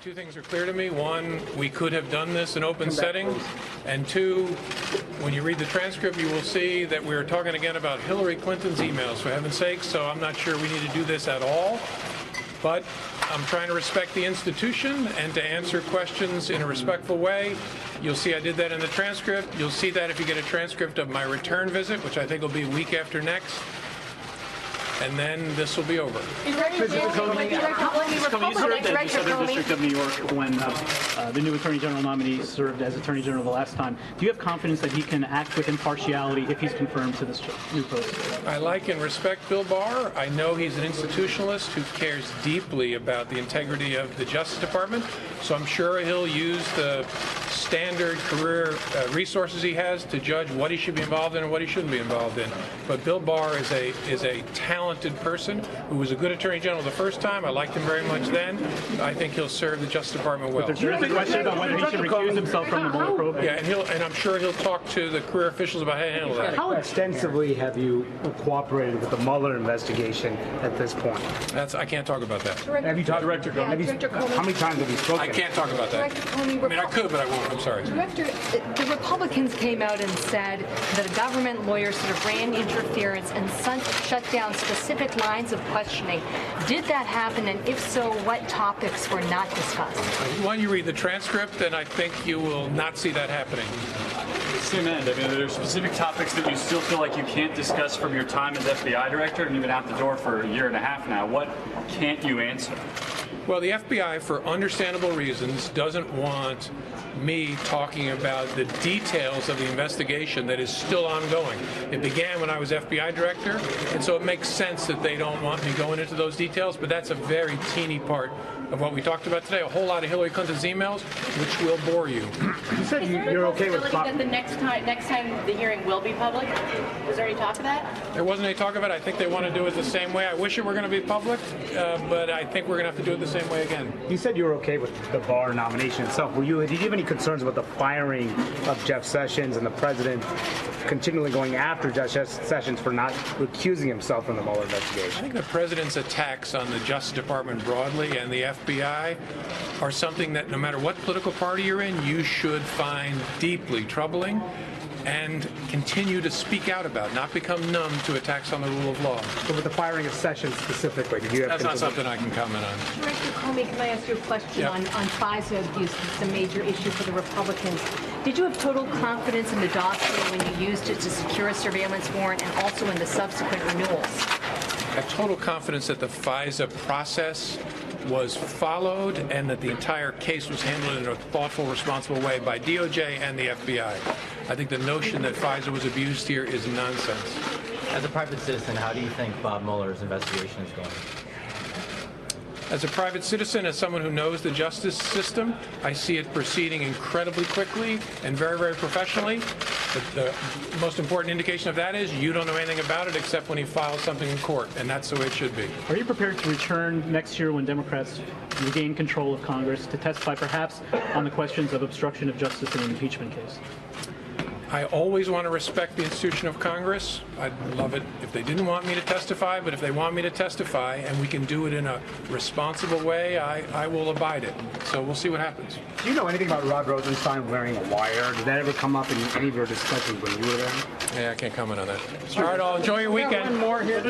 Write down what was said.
Two things are clear to me. One, we could have done this in open setting. And two, when you read the transcript, you will see that we're talking again about Hillary Clinton's emails, for heaven's sake, so I'm not sure we need to do this at all. But I'm trying to respect the institution and to answer questions in a respectful way. You'll see I did that in the transcript. You'll see that if you get a transcript of my return visit, which I think will be a week after next. And then this will be over. Mr. Comey, you served as the Southern District of New York when the new Attorney General nominee served as Attorney General the last time. Do you have confidence that he can act with impartiality if he's confirmed to this new post? I like and respect Bill Barr. I know he's an institutionalist who cares deeply about the integrity of the Justice Department, so I'm sure he'll use the standard career resources he has to judge what he should be involved in and what he shouldn't be involved in. But Bill Barr is a talented person who was a good Attorney General the first time. I liked him very much then. I think he'll serve the Justice Department well. But there's a question about whether he should recuse himself from the Mueller probe. Yeah, and I'm sure he'll talk to the career officials about how to handle that. How extensively have you cooperated with the Mueller investigation at this point? I can't talk about that. Have you talked, Director Comey? How many times have you spoken? I can't talk about that. Director Comey, I mean, I could, but I won't. I'm sorry. Director, the Republicans came out and said that a government lawyer sort of ran interference and shut down specific lines of questioning. Did that happen? And if so, what topics were not discussed? When you read the transcript, then I think you will not see that happening. Same end. I mean, there are specific topics that you still feel like you can't discuss from your time as FBI director, and you've been out the door for a year and a half now. What can't you answer? Well, the FBI, for understandable reasons, doesn't want me talking about the details of the investigation that is still ongoing. It began when I was FBI director, and so it makes sense that they don't want me going into those details, but that's a very teeny part of what we talked about today. A whole lot of Hillary Clinton's emails, which will bore you. You said you're okay with that the next time the hearing will be public? Was there any talk of that? There wasn't any talk of it. I think they want to do it the same way. I wish it were going to be public, but I think we're going to have to do it the same way again. You said you were okay with the Barr nomination itself. Did you have any concerns about the firing of Jeff Sessions and the president continually going after Jeff Sessions for not recusing himself from the Mueller investigation? I think the president's attacks on the Justice Department broadly and the FBI are something that no matter what political party you're in, you should find deeply troubling and continue to speak out about, not become numb to attacks on the rule of law. So with the firing of Sessions specifically, did you have That's not something I can comment on. Director Comey, can I ask you a question on FISA abuse? It's a major issue for the Republicans. Did you have total confidence in the dossier when you used it to secure a surveillance warrant and also in the subsequent renewals? I have total confidence that the FISA process was followed and that the entire case was handled in a thoughtful, responsible way by DOJ and the FBI. I think the notion that FISA was abused here is nonsense. As a private citizen, how do you think Bob Mueller's investigation is going? As a private citizen, as someone who knows the justice system, I see it proceeding incredibly quickly and very, very professionally. But the most important indication of that is you don't know anything about it except when he files something in court, and that's the way it should be. Are you prepared to return next year when Democrats regain control of Congress to testify perhaps on the questions of obstruction of justice in an impeachment case? I always want to respect the institution of Congress. I'd love it if they didn't want me to testify, but if they want me to testify and we can do it in a responsible way, I will abide it. So we'll see what happens. Do you know anything about Rod Rosenstein wearing a wire? Did that ever come up in any of your discussions when you were there? Yeah, I can't comment on that. All right, all. Enjoy your weekend. One more here.